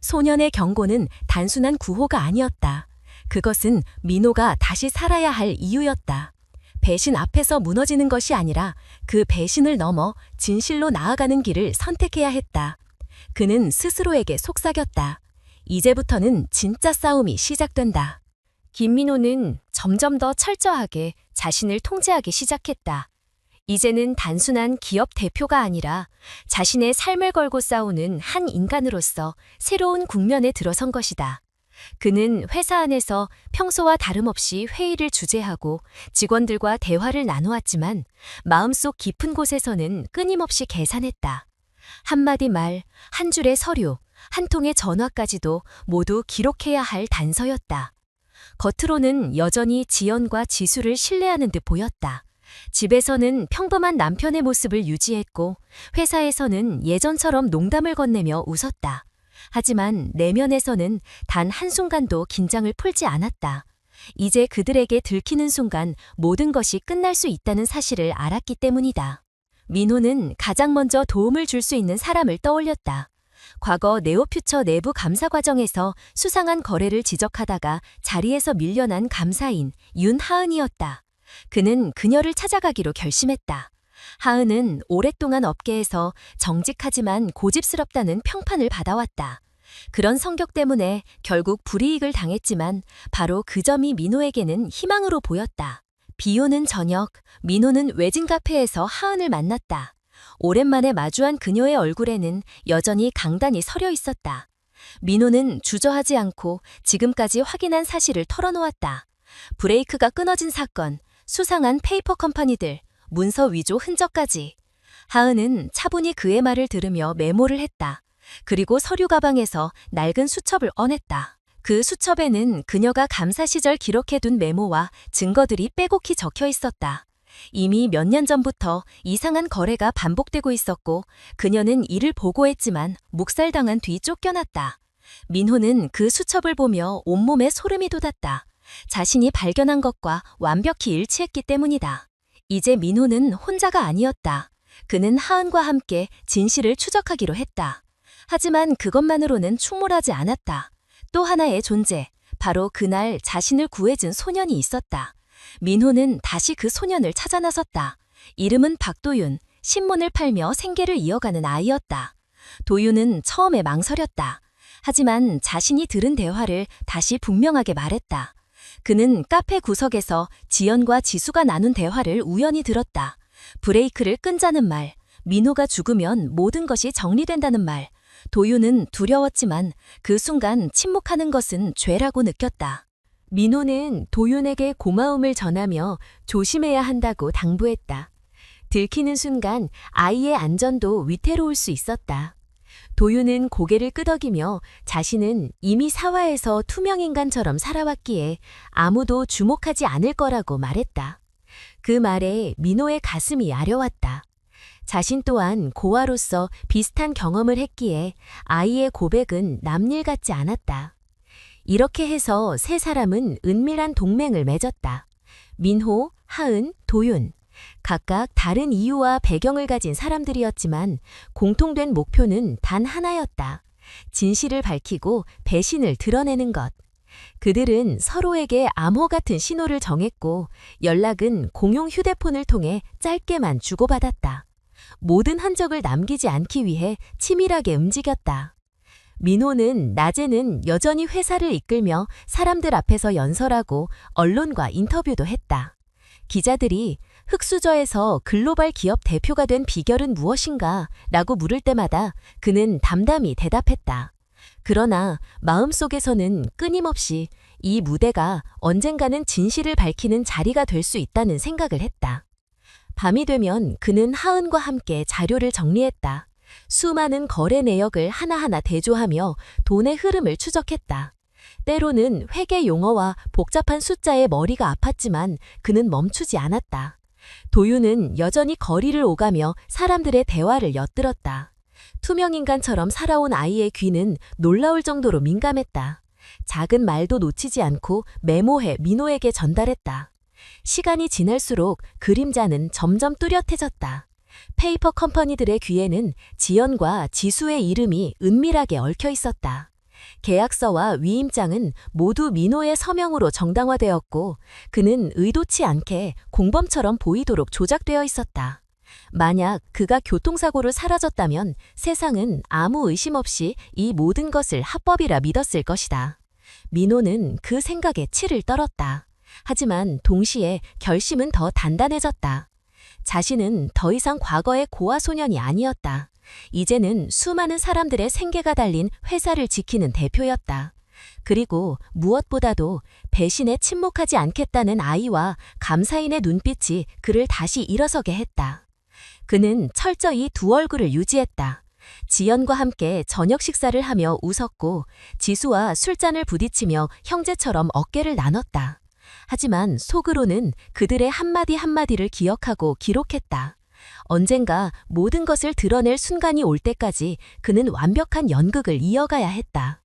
소년의 경고는 단순한 구호가 아니었다. 그것은 민호가 다시 살아야 할 이유였다. 배신 앞에서 무너지는 것이 아니라 그 배신을 넘어 진실로 나아가는 길을 선택해야 했다. 그는 스스로에게 속삭였다. 이제부터는 진짜 싸움이 시작된다. 김민호는 점점 더 철저하게 자신을 통제하기 시작했다. 이제는 단순한 기업 대표가 아니라 자신의 삶을 걸고 싸우는 한 인간으로서 새로운 국면에 들어선 것이다. 그는 회사 안에서 평소와 다름없이 회의를 주재하고 직원들과 대화를 나누었지만 마음속 깊은 곳에서는 끊임없이 계산했다. 한마디 말, 한 줄의 서류, 한 통의 전화까지도 모두 기록해야 할 단서였다. 겉으로는 여전히 지연과 지수를 신뢰하는 듯 보였다. 집에서는 평범한 남편의 모습을 유지했고 회사에서는 예전처럼 농담을 건네며 웃었다. 하지만 내면에서는 단 한순간도 긴장을 풀지 않았다. 이제 그들에게 들키는 순간 모든 것이 끝날 수 있다는 사실을 알았기 때문이다. 민호는 가장 먼저 도움을 줄 수 있는 사람을 떠올렸다. 과거 네오퓨처 내부 감사 과정에서 수상한 거래를 지적하다가 자리에서 밀려난 감사인 윤하은이었다. 그는 그녀를 찾아가기로 결심했다. 하은은 오랫동안 업계에서 정직하지만 고집스럽다는 평판을 받아왔다. 그런 성격 때문에 결국 불이익을 당했지만 바로 그 점이 민호에게는 희망으로 보였다. 비 오는 저녁, 민호는 외진 카페에서 하은을 만났다. 오랜만에 마주한 그녀의 얼굴에는 여전히 강단이 서려 있었다. 민호는 주저하지 않고 지금까지 확인한 사실을 털어놓았다. 브레이크가 끊어진 사건, 수상한 페이퍼 컴퍼니들, 문서 위조 흔적까지. 하은은 차분히 그의 말을 들으며 메모를 했다. 그리고 서류 가방에서 낡은 수첩을 꺼냈다. 그 수첩에는 그녀가 감사 시절 기록해둔 메모와 증거들이 빼곡히 적혀 있었다. 이미 몇 년 전부터 이상한 거래가 반복되고 있었고 그녀는 이를 보고했지만 묵살당한 뒤 쫓겨났다. 민호는 그 수첩을 보며 온몸에 소름이 돋았다. 자신이 발견한 것과 완벽히 일치했기 때문이다. 이제 민호는 혼자가 아니었다. 그는 하은과 함께 진실을 추적하기로 했다. 하지만 그것만으로는 충분하지 않았다. 또 하나의 존재, 바로 그날 자신을 구해준 소년이 있었다. 민호는 다시 그 소년을 찾아 나섰다. 이름은 박도윤, 신문을 팔며 생계를 이어가는 아이였다. 도윤은 처음에 망설였다. 하지만 자신이 들은 대화를 다시 분명하게 말했다. 그는 카페 구석에서 지연과 지수가 나눈 대화를 우연히 들었다. 브레이크를 끈자는 말, 민호가 죽으면 모든 것이 정리된다는 말. 도윤은 두려웠지만 그 순간 침묵하는 것은 죄라고 느꼈다. 민호는 도윤에게 고마움을 전하며 조심해야 한다고 당부했다. 들키는 순간 아이의 안전도 위태로울 수 있었다. 도윤은 고개를 끄덕이며 자신은 이미 사화에서 투명인간처럼 살아왔기에 아무도 주목하지 않을 거라고 말했다. 그 말에 민호의 가슴이 아려왔다. 자신 또한 고아로서 비슷한 경험을 했기에 아이의 고백은 남일 같지 않았다. 이렇게 해서 세 사람은 은밀한 동맹을 맺었다. 민호, 하은, 도윤. 각각 다른 이유와 배경을 가진 사람들이었지만 공통된 목표는 단 하나였다. 진실을 밝히고 배신을 드러내는 것. 그들은 서로에게 암호 같은 신호를 정했고 연락은 공용 휴대폰을 통해 짧게만 주고받았다. 모든 흔적을 남기지 않기 위해 치밀하게 움직였다. 민호는 낮에는 여전히 회사를 이끌며 사람들 앞에서 연설하고 언론과 인터뷰도 했다. 기자들이 흑수저에서 글로벌 기업 대표가 된 비결은 무엇인가? 라고 물을 때마다 그는 담담히 대답했다. 그러나 마음속에서는 끊임없이 이 무대가 언젠가는 진실을 밝히는 자리가 될 수 있다는 생각을 했다. 밤이 되면 그는 하은과 함께 자료를 정리했다. 수많은 거래 내역을 하나하나 대조하며 돈의 흐름을 추적했다. 때로는 회계 용어와 복잡한 숫자에 머리가 아팠지만 그는 멈추지 않았다. 도윤은 여전히 거리를 오가며 사람들의 대화를 엿들었다. 투명인간처럼 살아온 아이의 귀는 놀라울 정도로 민감했다. 작은 말도 놓치지 않고 메모해 민호에게 전달했다. 시간이 지날수록 그림자는 점점 뚜렷해졌다. 페이퍼 컴퍼니들의 귀에는 지연과 지수의 이름이 은밀하게 얽혀 있었다. 계약서와 위임장은 모두 민호의 서명으로 정당화되었고 그는 의도치 않게 공범처럼 보이도록 조작되어 있었다. 만약 그가 교통사고로 사라졌다면 세상은 아무 의심 없이 이 모든 것을 합법이라 믿었을 것이다. 민호는 그 생각에 치를 떨었다. 하지만 동시에 결심은 더 단단해졌다. 자신은 더 이상 과거의 고아 소년이 아니었다. 이제는 수많은 사람들의 생계가 달린 회사를 지키는 대표였다. 그리고 무엇보다도 배신에 침묵하지 않겠다는 아이와 감사인의 눈빛이 그를 다시 일어서게 했다. 그는 철저히 두 얼굴을 유지했다. 지연과 함께 저녁 식사를 하며 웃었고 지수와 술잔을 부딪히며 형제처럼 어깨를 나눴다. 하지만 속으로는 그들의 한마디 한마디를 기억하고 기록했다. 언젠가 모든 것을 드러낼 순간이 올 때까지 그는 완벽한 연극을 이어가야 했다.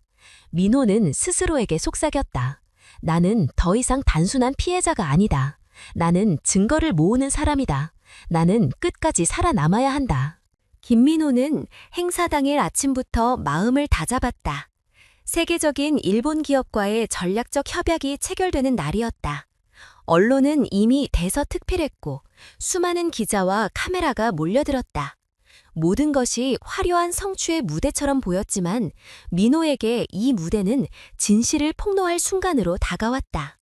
민호는 스스로에게 속삭였다. 나는 더 이상 단순한 피해자가 아니다. 나는 증거를 모으는 사람이다. 나는 끝까지 살아남아야 한다. 김민호는 행사 당일 아침부터 마음을 다잡았다. 세계적인 일본 기업과의 전략적 협약이 체결되는 날이었다. 언론은 이미 대서특필했고 수많은 기자와 카메라가 몰려들었다. 모든 것이 화려한 성취의 무대처럼 보였지만 민호에게 이 무대는 진실을 폭로할 순간으로 다가왔다.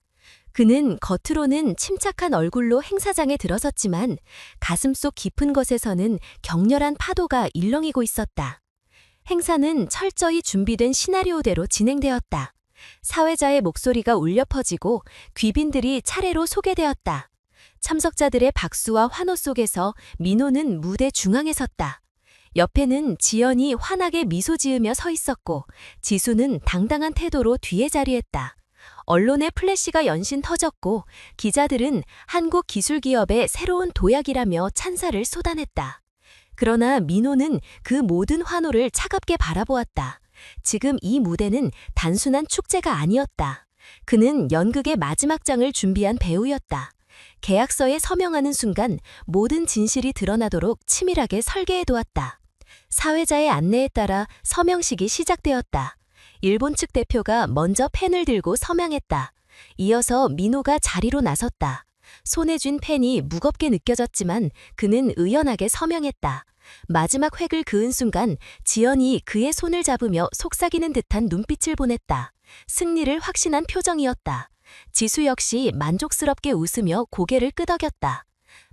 그는 겉으로는 침착한 얼굴로 행사장에 들어섰지만 가슴속 깊은 곳에서는 격렬한 파도가 일렁이고 있었다. 행사는 철저히 준비된 시나리오대로 진행되었다. 사회자의 목소리가 울려 퍼지고 귀빈들이 차례로 소개되었다. 참석자들의 박수와 환호 속에서 민호는 무대 중앙에 섰다. 옆에는 지연이 환하게 미소 지으며 서 있었고 지수는 당당한 태도로 뒤에 자리했다. 언론의 플래시가 연신 터졌고 기자들은 한국 기술기업의 새로운 도약이라며 찬사를 쏟아냈다. 그러나 민호는 그 모든 환호를 차갑게 바라보았다. 지금 이 무대는 단순한 축제가 아니었다. 그는 연극의 마지막 장을 준비한 배우였다. 계약서에 서명하는 순간 모든 진실이 드러나도록 치밀하게 설계해두었다. 사회자의 안내에 따라 서명식이 시작되었다. 일본 측 대표가 먼저 펜을 들고 서명했다. 이어서 민호가 자리로 나섰다. 손에 쥔 펜이 무겁게 느껴졌지만 그는 의연하게 서명했다. 마지막 획을 그은 순간 지연이 그의 손을 잡으며 속삭이는 듯한 눈빛을 보냈다. 승리를 확신한 표정이었다. 지수 역시 만족스럽게 웃으며 고개를 끄덕였다.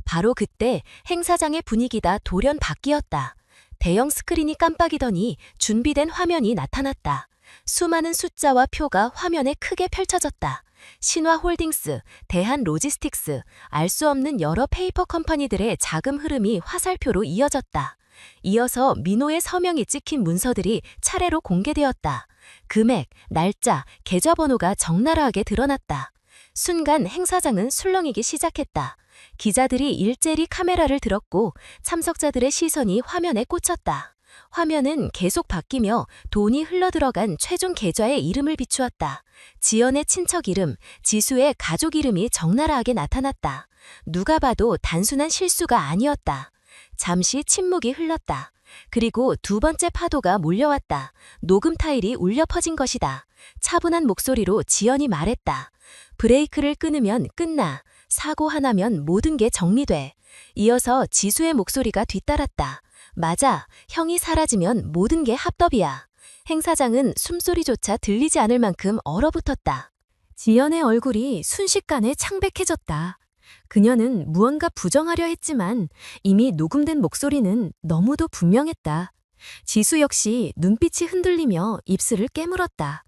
바로 그때 행사장의 분위기가 돌연 바뀌었다. 대형 스크린이 깜빡이더니 준비된 화면이 나타났다. 수많은 숫자와 표가 화면에 크게 펼쳐졌다. 신화홀딩스, 대한로지스틱스, 알 수 없는 여러 페이퍼 컴퍼니들의 자금 흐름이 화살표로 이어졌다. 이어서 민호의 서명이 찍힌 문서들이 차례로 공개되었다. 금액, 날짜, 계좌번호가 적나라하게 드러났다. 순간 행사장은 술렁이기 시작했다. 기자들이 일제히 카메라를 들었고 참석자들의 시선이 화면에 꽂혔다. 화면은 계속 바뀌며 돈이 흘러들어간 최종 계좌의 이름을 비추었다. 지연의 친척 이름, 지수의 가족 이름이 적나라하게 나타났다. 누가 봐도 단순한 실수가 아니었다. 잠시 침묵이 흘렀다. 그리고 두 번째 파도가 몰려왔다. 녹음 타일이 울려 퍼진 것이다. 차분한 목소리로 지연이 말했다. 브레이크를 끊으면 끝나. 사고 하나면 모든 게 정리돼. 이어서 지수의 목소리가 뒤따랐다. 맞아. 형이 사라지면 모든 게 합법이야. 행사장은 숨소리조차 들리지 않을 만큼 얼어붙었다. 지연의 얼굴이 순식간에 창백해졌다. 그녀는 무언가 부정하려 했지만 이미 녹음된 목소리는 너무도 분명했다. 지수 역시 눈빛이 흔들리며 입술을 깨물었다.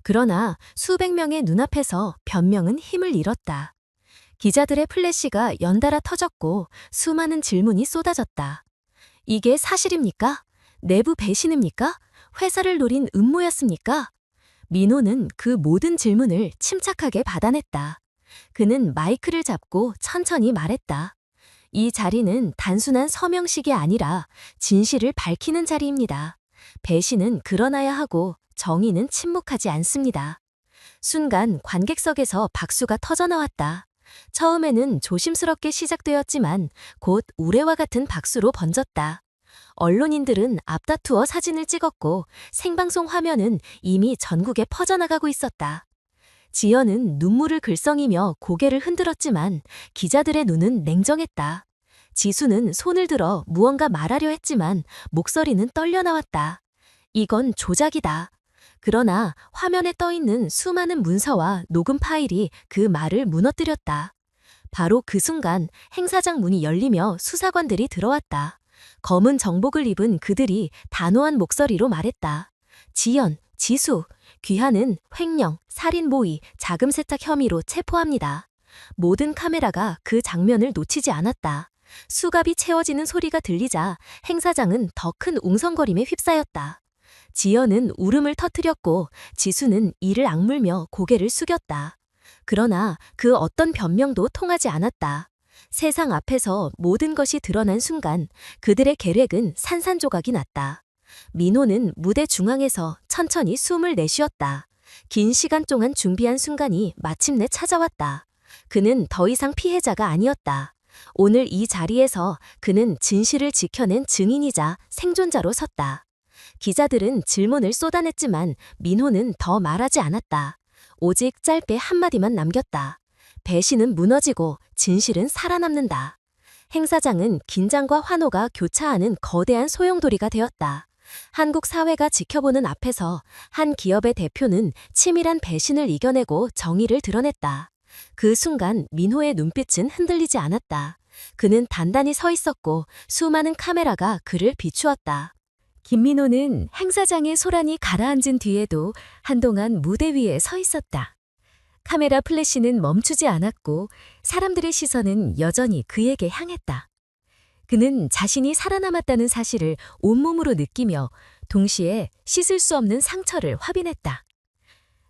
그러나 수백 명의 눈앞에서 변명은 힘을 잃었다. 기자들의 플래시가 연달아 터졌고 수많은 질문이 쏟아졌다. 이게 사실입니까? 내부 배신입니까? 회사를 노린 음모였습니까? 민호는 그 모든 질문을 침착하게 받아냈다. 그는 마이크를 잡고 천천히 말했다. 이 자리는 단순한 서명식이 아니라 진실을 밝히는 자리입니다. 배신은 그러나야 하고 정의는 침묵하지 않습니다. 순간 관객석에서 박수가 터져나왔다. 처음에는 조심스럽게 시작되었지만 곧 우레와 같은 박수로 번졌다. 언론인들은 앞다투어 사진을 찍었고 생방송 화면은 이미 전국에 퍼져나가고 있었다. 지연은 눈물을 글썽이며 고개를 흔들었지만 기자들의 눈은 냉정했다. 지수는 손을 들어 무언가 말하려 했지만 목소리는 떨려 나왔다. 이건 조작이다. 그러나 화면에 떠있는 수많은 문서와 녹음 파일이 그 말을 무너뜨렸다. 바로 그 순간 행사장 문이 열리며 수사관들이 들어왔다. 검은 정복을 입은 그들이 단호한 목소리로 말했다. 지연, 지수, 귀하는 횡령, 살인 모의, 자금 세탁 혐의로 체포합니다. 모든 카메라가 그 장면을 놓치지 않았다. 수갑이 채워지는 소리가 들리자 행사장은 더 큰 웅성거림에 휩싸였다. 지연은 울음을 터뜨렸고 지수는 이를 악물며 고개를 숙였다. 그러나 그 어떤 변명도 통하지 않았다. 세상 앞에서 모든 것이 드러난 순간 그들의 계획은 산산조각이 났다. 민호는 무대 중앙에서 천천히 숨을 내쉬었다. 긴 시간 동안 준비한 순간이 마침내 찾아왔다. 그는 더 이상 피해자가 아니었다. 오늘 이 자리에서 그는 진실을 지켜낸 증인이자 생존자로 섰다. 기자들은 질문을 쏟아냈지만 민호는 더 말하지 않았다. 오직 짧게 한마디만 남겼다. 배신은 무너지고 진실은 살아남는다. 행사장은 긴장과 환호가 교차하는 거대한 소용돌이가 되었다. 한국 사회가 지켜보는 앞에서 한 기업의 대표는 치밀한 배신을 이겨내고 정의를 드러냈다. 그 순간 민호의 눈빛은 흔들리지 않았다. 그는 단단히 서 있었고 수많은 카메라가 그를 비추었다. 김민호는 행사장의 소란이 가라앉은 뒤에도 한동안 무대 위에 서 있었다. 카메라 플래시는 멈추지 않았고 사람들의 시선은 여전히 그에게 향했다. 그는 자신이 살아남았다는 사실을 온몸으로 느끼며 동시에 씻을 수 없는 상처를 확인했다.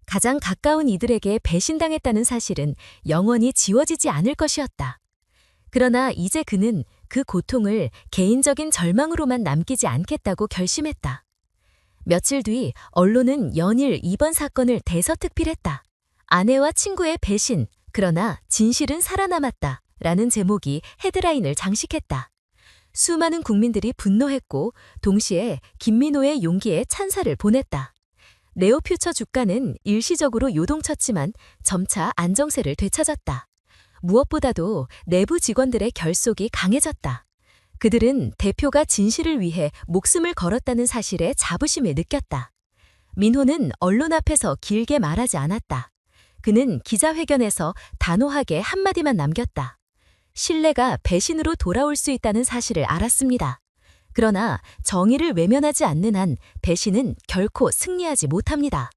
가장 가까운 이들에게 배신당했다는 사실은 영원히 지워지지 않을 것이었다. 그러나 이제 그는 그 고통을 개인적인 절망으로만 남기지 않겠다고 결심했다. 며칠 뒤 언론은 연일 이번 사건을 대서특필했다. 아내와 친구의 배신, 그러나 진실은 살아남았다 라는 제목이 헤드라인을 장식했다. 수많은 국민들이 분노했고 동시에 김민호의 용기에 찬사를 보냈다. 네오퓨처 주가는 일시적으로 요동쳤지만 점차 안정세를 되찾았다. 무엇보다도 내부 직원들의 결속이 강해졌다. 그들은 대표가 진실을 위해 목숨을 걸었다는 사실에 자부심을 느꼈다. 민호는 언론 앞에서 길게 말하지 않았다. 그는 기자회견에서 단호하게 한마디만 남겼다. 신뢰가 배신으로 돌아올 수 있다는 사실을 알았습니다. 그러나 정의를 외면하지 않는 한 배신은 결코 승리하지 못합니다.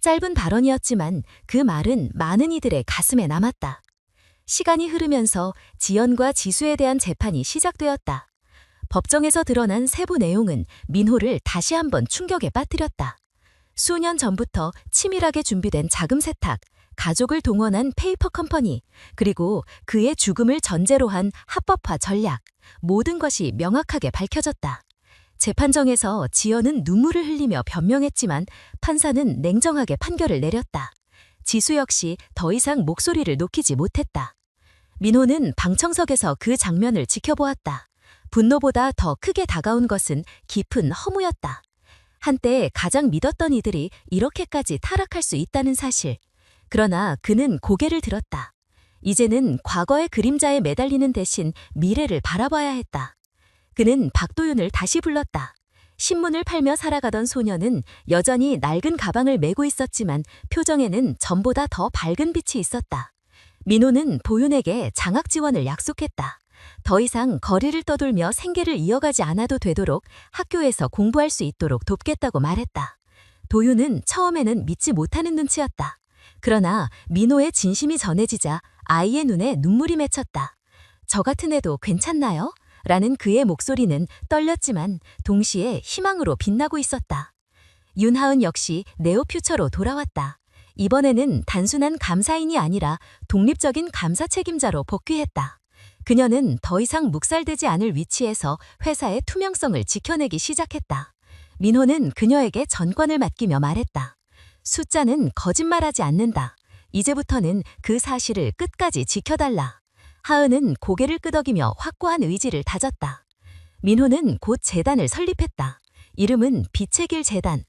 짧은 발언이었지만 그 말은 많은 이들의 가슴에 남았다. 시간이 흐르면서 지연과 지수에 대한 재판이 시작되었다. 법정에서 드러난 세부 내용은 민호를 다시 한번 충격에 빠뜨렸다. 수년 전부터 치밀하게 준비된 자금 세탁, 가족을 동원한 페이퍼 컴퍼니, 그리고 그의 죽음을 전제로 한 합법화 전략, 모든 것이 명확하게 밝혀졌다. 재판정에서 지연은 눈물을 흘리며 변명했지만 판사는 냉정하게 판결을 내렸다. 지수 역시 더 이상 목소리를 높이지 못했다. 민호는 방청석에서 그 장면을 지켜보았다. 분노보다 더 크게 다가온 것은 깊은 허무였다. 한때 가장 믿었던 이들이 이렇게까지 타락할 수 있다는 사실. 그러나 그는 고개를 들었다. 이제는 과거의 그림자에 매달리는 대신 미래를 바라봐야 했다. 그는 박도윤을 다시 불렀다. 신문을 팔며 살아가던 소녀는 여전히 낡은 가방을 메고 있었지만 표정에는 전보다 더 밝은 빛이 있었다. 민호는 도윤에게 장학 지원을 약속했다. 더 이상 거리를 떠돌며 생계를 이어가지 않아도 되도록 학교에서 공부할 수 있도록 돕겠다고 말했다. 도윤은 처음에는 믿지 못하는 눈치였다. 그러나 민호의 진심이 전해지자 아이의 눈에 눈물이 맺혔다. 저 같은 애도 괜찮나요? 라는 그의 목소리는 떨렸지만 동시에 희망으로 빛나고 있었다. 윤하은 역시 네오퓨처로 돌아왔다. 이번에는 단순한 감사인이 아니라 독립적인 감사 책임자로 복귀했다. 그녀는 더 이상 묵살되지 않을 위치에서 회사의 투명성을 지켜내기 시작했다. 민호는 그녀에게 전권을 맡기며 말했다. 숫자는 거짓말하지 않는다. 이제부터는 그 사실을 끝까지 지켜달라. 하은은 고개를 끄덕이며 확고한 의지를 다졌다. 민호는 곧 재단을 설립했다. 이름은 빛의 길 재단.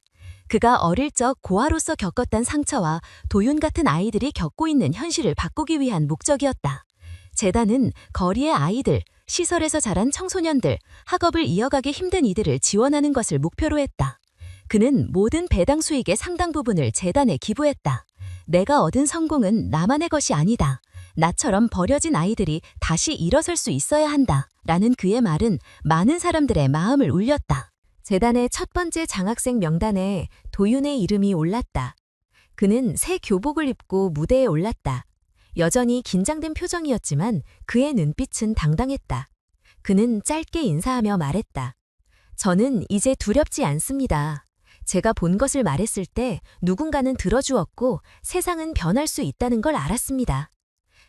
그가 어릴 적 고아로서 겪었던 상처와 도윤 같은 아이들이 겪고 있는 현실을 바꾸기 위한 목적이었다. 재단은 거리의 아이들, 시설에서 자란 청소년들, 학업을 이어가기 힘든 이들을 지원하는 것을 목표로 했다. 그는 모든 배당 수익의 상당 부분을 재단에 기부했다. 내가 얻은 성공은 나만의 것이 아니다. 나처럼 버려진 아이들이 다시 일어설 수 있어야 한다. 라는 그의 말은 많은 사람들의 마음을 울렸다. 재단의 첫 번째 장학생 명단에 도윤의 이름이 올랐다. 그는 새 교복을 입고 무대에 올랐다. 여전히 긴장된 표정이었지만 그의 눈빛은 당당했다. 그는 짧게 인사하며 말했다. 저는 이제 두렵지 않습니다. 제가 본 것을 말했을 때 누군가는 들어주었고 세상은 변할 수 있다는 걸 알았습니다.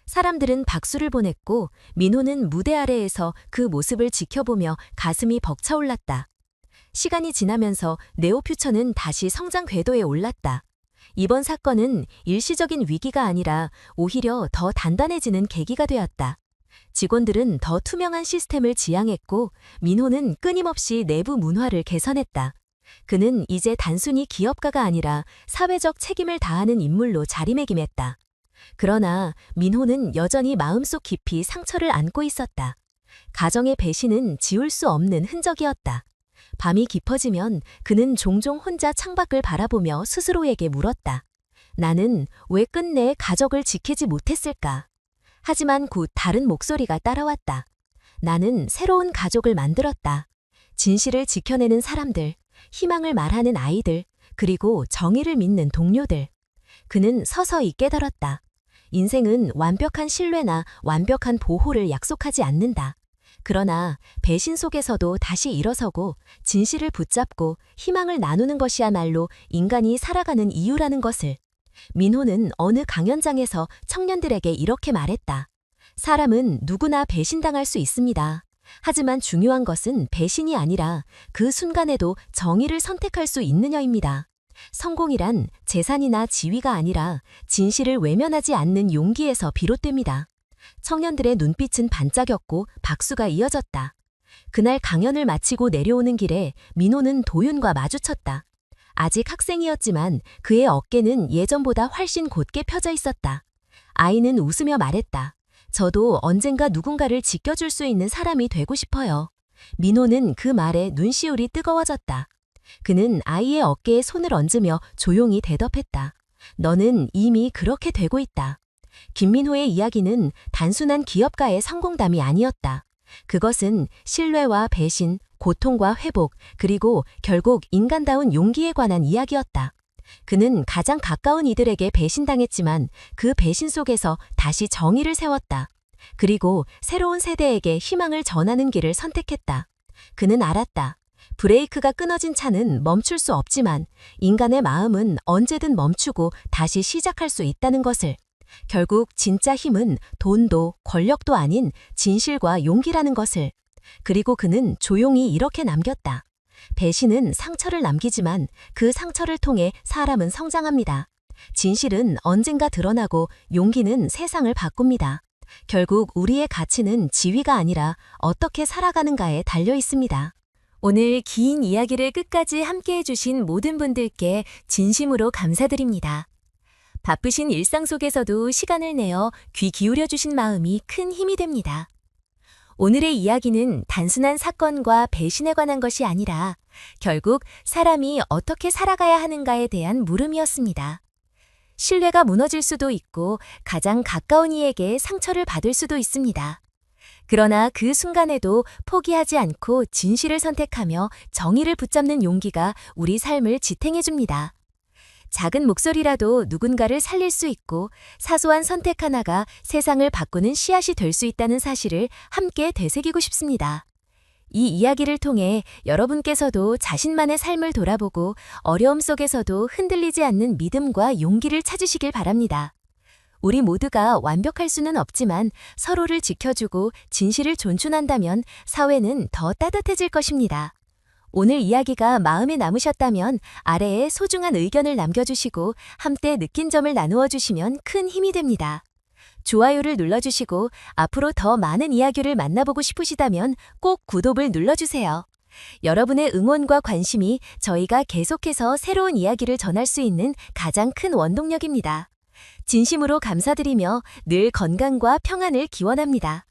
사람들은 박수를 보냈고 민호는 무대 아래에서 그 모습을 지켜보며 가슴이 벅차올랐다. 시간이 지나면서 네오퓨처는 다시 성장 궤도에 올랐다. 이번 사건은 일시적인 위기가 아니라 오히려 더 단단해지는 계기가 되었다. 직원들은 더 투명한 시스템을 지향했고 민호는 끊임없이 내부 문화를 개선했다. 그는 이제 단순히 기업가가 아니라 사회적 책임을 다하는 인물로 자리매김했다. 그러나 민호는 여전히 마음속 깊이 상처를 안고 있었다. 가정의 배신은 지울 수 없는 흔적이었다. 밤이 깊어지면 그는 종종 혼자 창밖을 바라보며 스스로에게 물었다. 나는 왜 끝내 가족을 지키지 못했을까? 하지만 곧 다른 목소리가 따라왔다. 나는 새로운 가족을 만들었다. 진실을 지켜내는 사람들, 희망을 말하는 아이들, 그리고 정의를 믿는 동료들. 그는 서서히 깨달았다. 인생은 완벽한 신뢰나 완벽한 보호를 약속하지 않는다. 그러나 배신 속에서도 다시 일어서고 진실을 붙잡고 희망을 나누는 것이야말로 인간이 살아가는 이유라는 것을. 민호는 어느 강연장에서 청년들에게 이렇게 말했다. 사람은 누구나 배신당할 수 있습니다. 하지만 중요한 것은 배신이 아니라 그 순간에도 정의를 선택할 수 있느냐입니다. 성공이란 재산이나 지위가 아니라 진실을 외면하지 않는 용기에서 비롯됩니다. 청년들의 눈빛은 반짝였고 박수가 이어졌다. 그날 강연을 마치고 내려오는 길에 민호는 도윤과 마주쳤다. 아직 학생이었지만 그의 어깨는 예전보다 훨씬 곧게 펴져 있었다. 아이는 웃으며 말했다. 저도 언젠가 누군가를 지켜줄 수 있는 사람이 되고 싶어요. 민호는 그 말에 눈시울이 뜨거워졌다. 그는 아이의 어깨에 손을 얹으며 조용히 대답했다. 너는 이미 그렇게 되고 있다. 김민호의 이야기는 단순한 기업가의 성공담이 아니었다. 그것은 신뢰와 배신, 고통과 회복, 그리고 결국 인간다운 용기에 관한 이야기였다. 그는 가장 가까운 이들에게 배신당했지만 그 배신 속에서 다시 정의를 세웠다. 그리고 새로운 세대에게 희망을 전하는 길을 선택했다. 그는 알았다. 브레이크가 끊어진 차는 멈출 수 없지만 인간의 마음은 언제든 멈추고 다시 시작할 수 있다는 것을. 결국 진짜 힘은 돈도 권력도 아닌 진실과 용기라는 것을. 그리고 그는 조용히 이렇게 남겼다. 배신은 상처를 남기지만 그 상처를 통해 사람은 성장합니다. 진실은 언젠가 드러나고 용기는 세상을 바꿉니다. 결국 우리의 가치는 지위가 아니라 어떻게 살아가는가에 달려 있습니다. 오늘 긴 이야기를 끝까지 함께해 주신 모든 분들께 진심으로 감사드립니다. 바쁘신 일상 속에서도 시간을 내어 귀 기울여 주신 마음이 큰 힘이 됩니다. 오늘의 이야기는 단순한 사건과 배신에 관한 것이 아니라 결국 사람이 어떻게 살아가야 하는가에 대한 물음이었습니다. 신뢰가 무너질 수도 있고 가장 가까운 이에게 상처를 받을 수도 있습니다. 그러나 그 순간에도 포기하지 않고 진실을 선택하며 정의를 붙잡는 용기가 우리 삶을 지탱해 줍니다. 작은 목소리라도 누군가를 살릴 수 있고 사소한 선택 하나가 세상을 바꾸는 씨앗이 될 수 있다는 사실을 함께 되새기고 싶습니다. 이 이야기를 통해 여러분께서도 자신만의 삶을 돌아보고 어려움 속에서도 흔들리지 않는 믿음과 용기를 찾으시길 바랍니다. 우리 모두가 완벽할 수는 없지만 서로를 지켜주고 진실을 존중한다면 사회는 더 따뜻해질 것입니다. 오늘 이야기가 마음에 남으셨다면 아래에 소중한 의견을 남겨주시고 함께 느낀 점을 나누어 주시면 큰 힘이 됩니다. 좋아요를 눌러주시고 앞으로 더 많은 이야기를 만나보고 싶으시다면 꼭 구독을 눌러주세요. 여러분의 응원과 관심이 저희가 계속해서 새로운 이야기를 전할 수 있는 가장 큰 원동력입니다. 진심으로 감사드리며 늘 건강과 평안을 기원합니다.